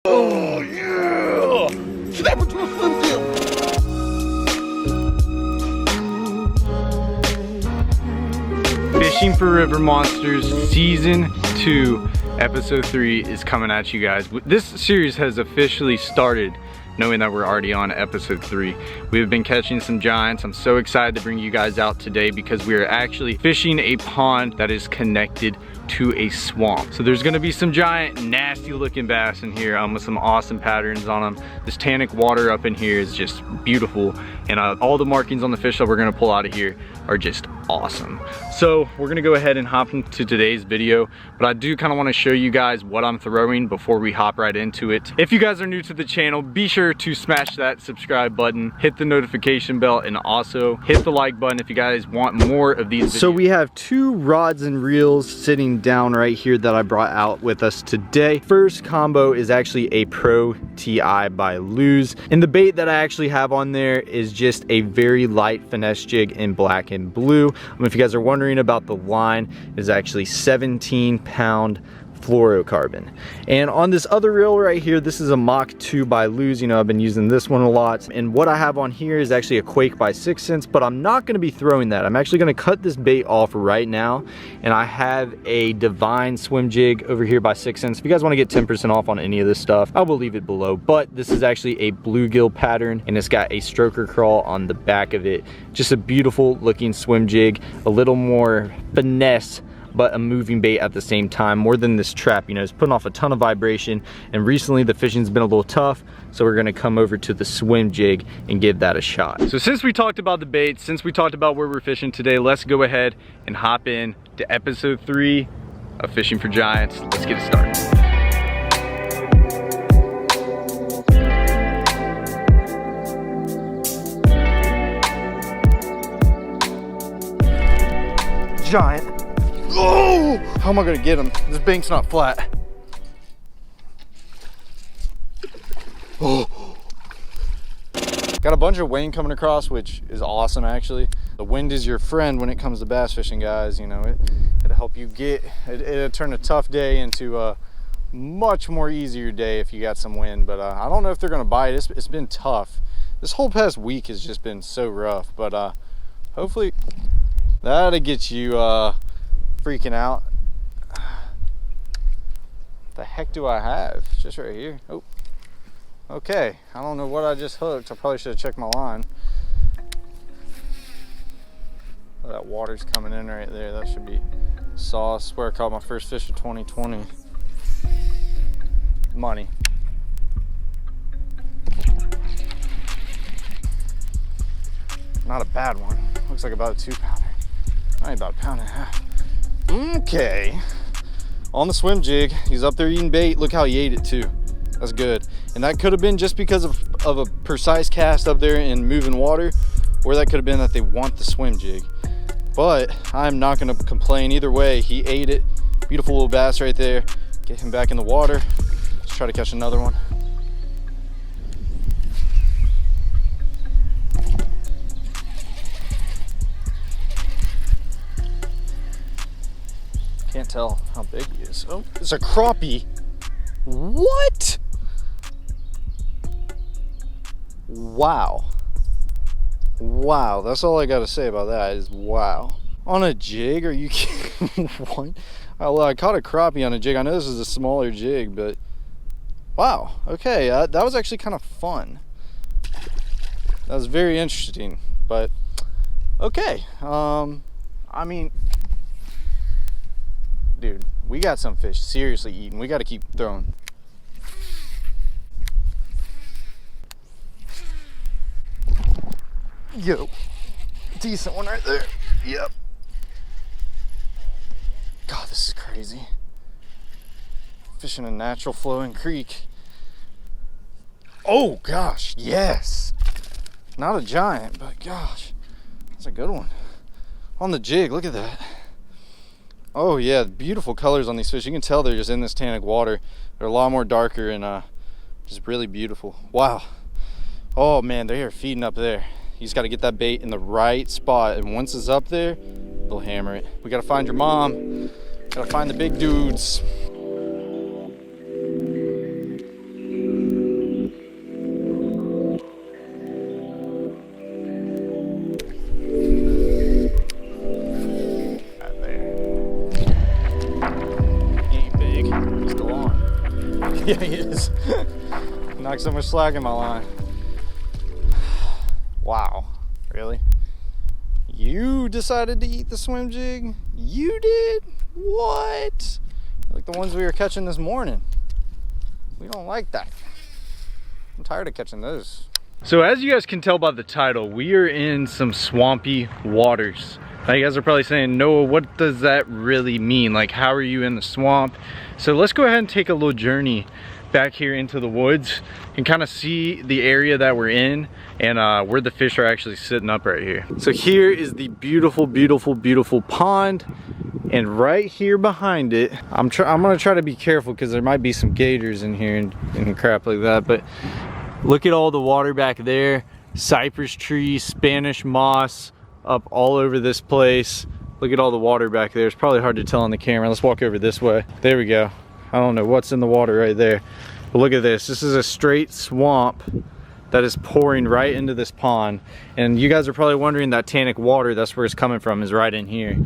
Oh yeah! Snap into a Slim Jim! Fishing for River Monsters Season 2, Episode 3 is coming at you guys. This series has officially started, knowing that we're already on Episode 3. We've been catching some giants. I'm so excited to bring you guys out today because we are actually fishing a pond that is connected to a swamp. So there's gonna be some giant, nasty looking bass in here with some awesome patterns on them. This tannic water up in here is just beautiful. And all the markings on the fish that we're gonna pull out of here are just awesome. So we're gonna go ahead and hop into today's video, but I do kind of want to show you guys what I'm throwing before we hop right into it. If you guys are new to the channel, be sure to smash that subscribe button, hit the notification bell, and also hit the like button if you guys want more of these videos. So we have two rods and reels sitting down right here that I brought out with us today. First combo is actually a Pro TI by Luz, and the bait that I actually have on there is just a very light finesse jig in black and blue. If you guys are wondering about the line, it is actually 17-pound fluorocarbon. And on this other reel right here, this is a Mach 2 by Luz. You know, I've been using this one a lot. And what I have on here is actually a Quake by 6 but I'm not going to be throwing that. I'm actually going to cut this bait off right now. And I have a Divine swim jig over here by 6 If you guys want to get 10% off on any of this stuff, I will leave it below. But this is actually a bluegill pattern, and it's got a stroker crawl on the back of it. Just a beautiful looking swim jig, a little more finesse, but a moving bait at the same time, more than this trap. You know, it's putting off a ton of vibration, and recently the fishing's been a little tough, so we're gonna come over to the swim jig and give that a shot. So since we talked about the bait, since we talked about where we're fishing today, let's go ahead and hop in to Episode 3 of Fishing for Giants. Let's get it started. Giant. Oh! How am I gonna get him? This bank's not flat. Oh! Got a bunch of wind coming across, which is awesome actually. The wind is your friend when it comes to bass fishing, guys. You know, it'll help you it'll turn a tough day into a much more easier day if you got some wind. But I don't know if they're gonna bite. It's been tough. This whole past week has just been so rough, but hopefully that'll get you freaking out. The heck do I have? Just right here. Oh, okay. I don't know what I just hooked. I probably should have checked my line. Oh, that water's coming in right there. That should be sauce. Where I caught my first fish of 2020. Money. Not a bad one. Looks like about a 2-pounder. Only about a pound and a half. Okay, on the swim jig, he's up there eating bait. Look how he ate it too. That's good. And that could have been just because of a precise cast up there in moving water, or that could have been that they want the swim jig. But I'm not going to complain either way. He ate it. Beautiful little bass right there. Get him back in the water. Let's try to catch another one. Can't tell how big he is. Oh, it's a crappie. What? Wow. Wow, that's all I gotta say about that is wow. On a jig, are you kidding? What? Well, I caught a crappie on a jig. I know this is a smaller jig, but wow. Okay, that was actually kind of fun. That was very interesting, but okay. I mean, dude, we got some fish seriously eating. We got to keep throwing. Yo, decent one right there. Yep. God, this is crazy. Fishing a natural flowing creek. Oh gosh, yes. Not a giant, but gosh, that's a good one. On the jig, look at that. Oh yeah, beautiful colors on these fish. You can tell they're just in this tannic water. They're a lot more darker and just really beautiful. Wow. Oh man, they are feeding up there. You just got to get that bait in the right spot, and once it's up there, they'll hammer it. We got to find your mom. Got to find the big dudes. Yeah, he is. Knocked so much slack in my line. Wow, really? You decided to eat the swim jig? You did? What? Like the ones we were catching this morning. We don't like that. I'm tired of catching those. So as you guys can tell by the title, we are in some swampy waters. Now you guys are probably saying, Noah, what does that really mean? Like, how are you in the swamp? So let's go ahead and take a little journey back here into the woods and kind of see the area that we're in and where the fish are actually sitting up right here. So here is the beautiful, beautiful, beautiful pond. And right here behind it, I'm gonna try to be careful because there might be some gators in here and crap like that. But look at all the water back there. Cypress trees, Spanish moss up all over this place. Look at all the water back there. It's probably hard to tell on the camera. Let's walk over this way. There we go. I don't know what's in the water right there. But look at this. This is a straight swamp that is pouring right into this pond. And you guys are probably wondering, that tannic water, that's where it's coming from, is right in here.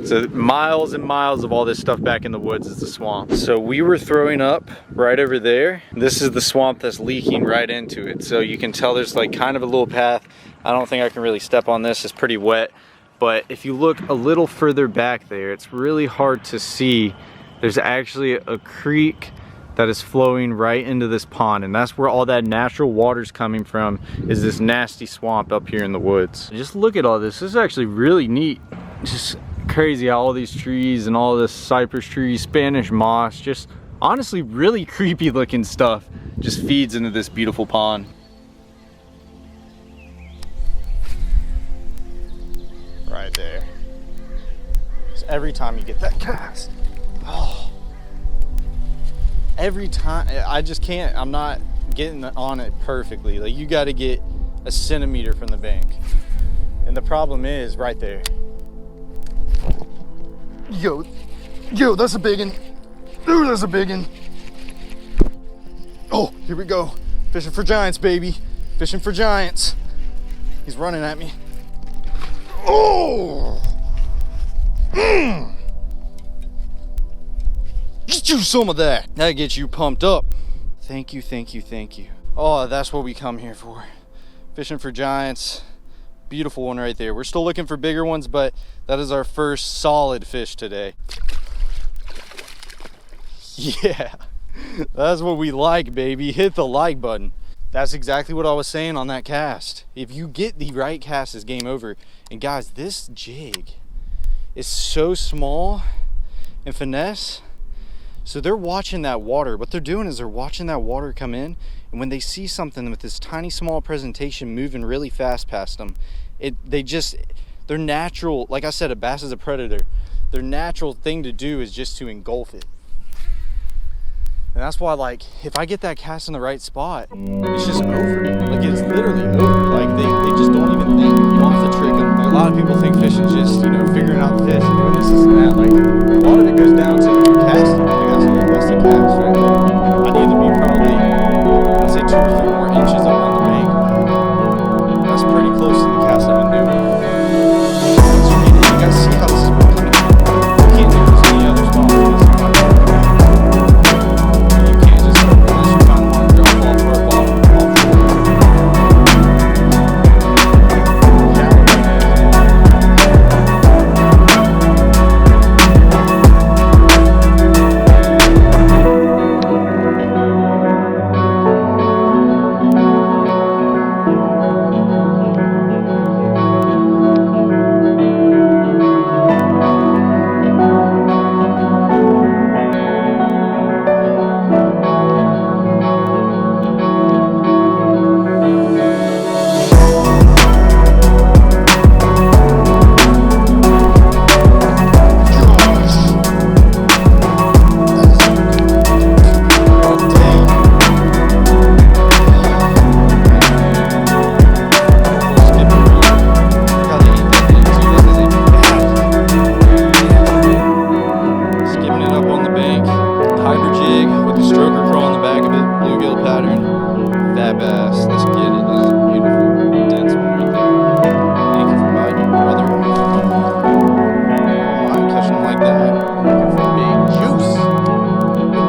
So miles and miles of all this stuff back in the woods is the swamp. So we were throwing up right over there. This is the swamp that's leaking right into it. So you can tell there's like kind of a little path. I don't think I can really step on this. It's pretty wet. But if you look a little further back there, it's really hard to see. There's actually a creek that is flowing right into this pond, and that's where all that natural water's coming from, is this nasty swamp up here in the woods. Just look at all this. This is actually really neat. Just crazy how all these trees and all this cypress trees, Spanish moss, just honestly really creepy looking stuff just feeds into this beautiful pond. Right there. Just every time you get that cast, oh, every time, I just can't, I'm not getting on it perfectly. Like, you got to get a centimeter from the bank, and the problem is right there. Yo, that's a big one. Ooh, that's a big one. Oh, here we go. Fishing for giants, baby. Fishing for giants. He's running at me. Oh! Get you some of that. That gets you pumped up. Thank you, thank you, thank you. Oh, that's what we come here for. Fishing for giants. Beautiful one right there. We're still looking for bigger ones, but that is our first solid fish today. Yeah, that's what we like, baby. Hit the like button. That's exactly what I was saying on that cast. If you get the right cast, it's game over. And guys, this jig is so small and finesse. So they're watching that water. What they're doing is they're watching that water come in, and when they see something with this tiny small presentation moving really fast past them, their natural, like I said, a bass is a predator. Their natural thing to do is just to engulf it. And that's why, like, if I get that cast in the right spot, it's just over. Like, it's literally over. Like, they just don't even think. You don't have to trick them. Like, a lot of people think fishing is just, figuring out the fish and doing this and that. Like, a lot of it goes down to casting. Like, that's the cast right there. I need to be probably, I'd say 2 or 3 more inches up on the bank. That's pretty close to the cast I've been doing. You guys see how this is working? You can't do this any other spot.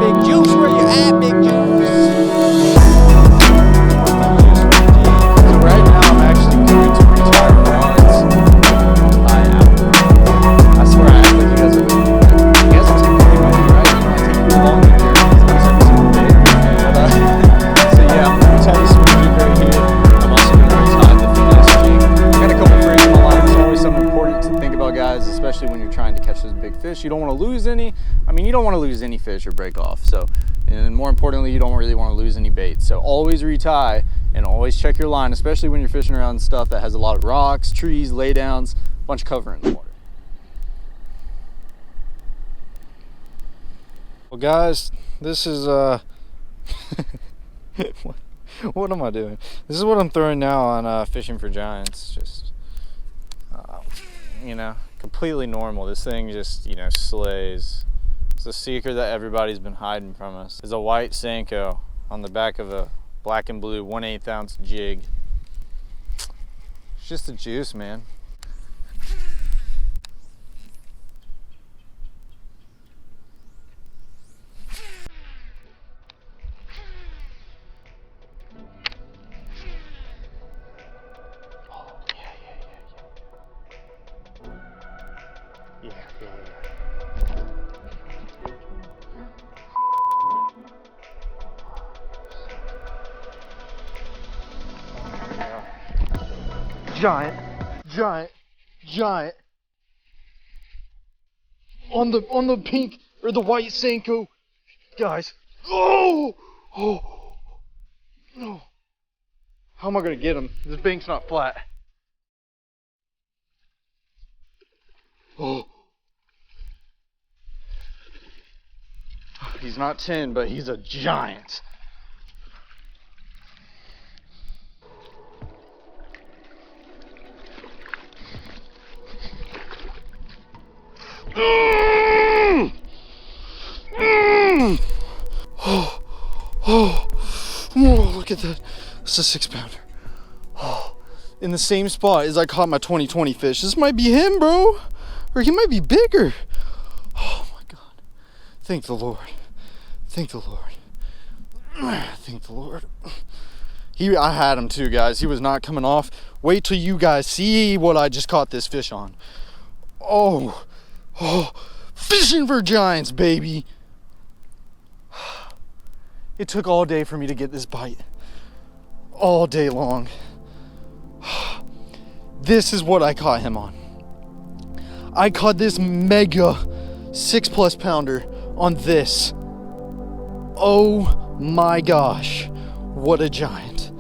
Big juice, where you at, big juice? lose any fish or break off. So, and more importantly, you don't really want to lose any bait. So always retie and always check your line, especially when you're fishing around stuff that has a lot of rocks, trees, laydowns, a bunch of cover in the water. Well guys, this is what am I doing? This is what I'm throwing now on Fishing for Giants. Just you know, completely normal. This thing just, you know, slays. It's a secret that everybody's been hiding from us. It's a white Senko on the back of a black and blue 1/8 ounce jig. It's just the juice, man. Giant on the pink or the white Senko, guys. Oh no! How am I gonna get him? This bank's not flat. Oh, he's not 10, but he's a giant. Oh, look at that. It's a 6-pounder. Oh, in the same spot as I caught my 2020 fish. This might be him, bro. Or he might be bigger. Oh my God. Thank the Lord. Thank the Lord. Thank the Lord. I had him too, guys. He was not coming off. Wait till you guys see what I just caught this fish on. Oh, Fishing for Giants, baby. It took all day for me to get this bite. All day long. This is what I caught him on. I caught this mega 6+ pounder on this. Oh my gosh. What a giant.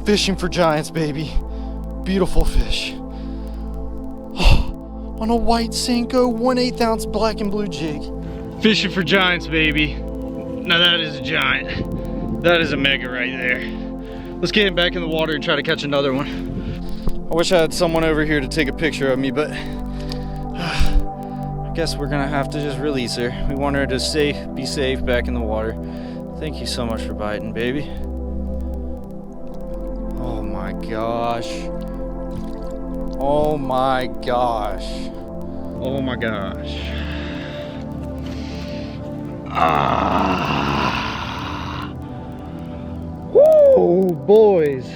Fishing for Giants, baby. Beautiful fish. On a white Senko 1/8 ounce black and blue jig. Fishing for Giants, baby. Now that is a giant. That is a mega right there. Let's get him back in the water and try to catch another one. I wish I had someone over here to take a picture of me, but I guess we're gonna have to just release her. We want her to be safe back in the water. Thank you so much for biting, baby. Oh my gosh. Oh my gosh. Oh my gosh. Woo, boys.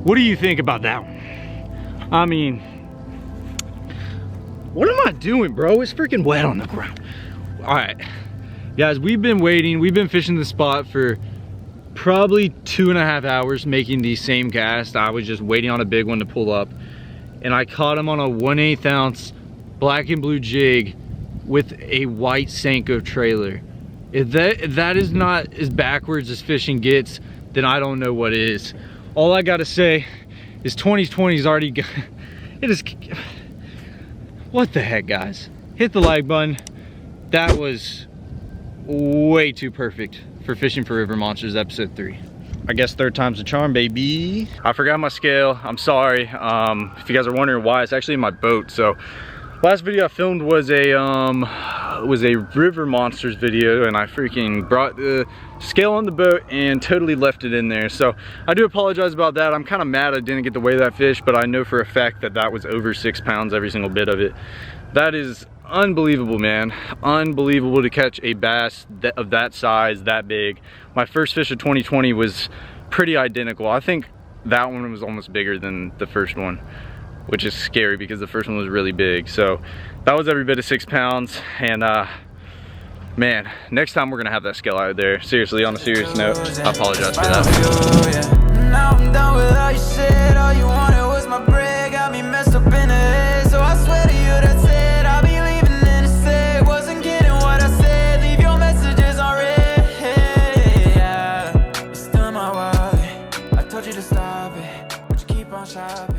What do you think about that one? I mean, what am I doing, bro? It's freaking wet on the ground. All right, guys, we've been waiting. We've been fishing the spot for probably 2.5 hours making the same cast. I was just waiting on a big one to pull up, and I caught him on a 1/8 ounce black and blue jig with a white Senko trailer. If that is not as backwards as fishing gets, then I don't know what is. All I gotta say is 2020's already got, it is, what the heck, guys? Hit the like button. That was way too perfect for Fishing for River Monsters episode 3. I guess 3rd time's the charm, baby. I forgot my scale, I'm sorry. If you guys are wondering why, it's actually in my boat. So last video I filmed was a River Monsters video, and I freaking brought the scale on the boat and totally left it in there. So I do apologize about that. I'm kind of mad I didn't get to weigh that fish, but I know for a fact that that was over 6 pounds, every single bit of it. That is unbelievable, man. Unbelievable to catch a bass of that size, that big. My first fish of 2020 was pretty identical. I think that one was almost bigger than the first one, which is scary because the first one was really big. So that was every bit of 6 pounds. And man, next time we're gonna have that scale out there. Seriously, on a serious note, I apologize for that. Now I'm done with all you said. All you wanted was my bread, got me messed up in the head. So I swear to you, that's it. I'll be leaving in a sec. Wasn't getting what I said. top.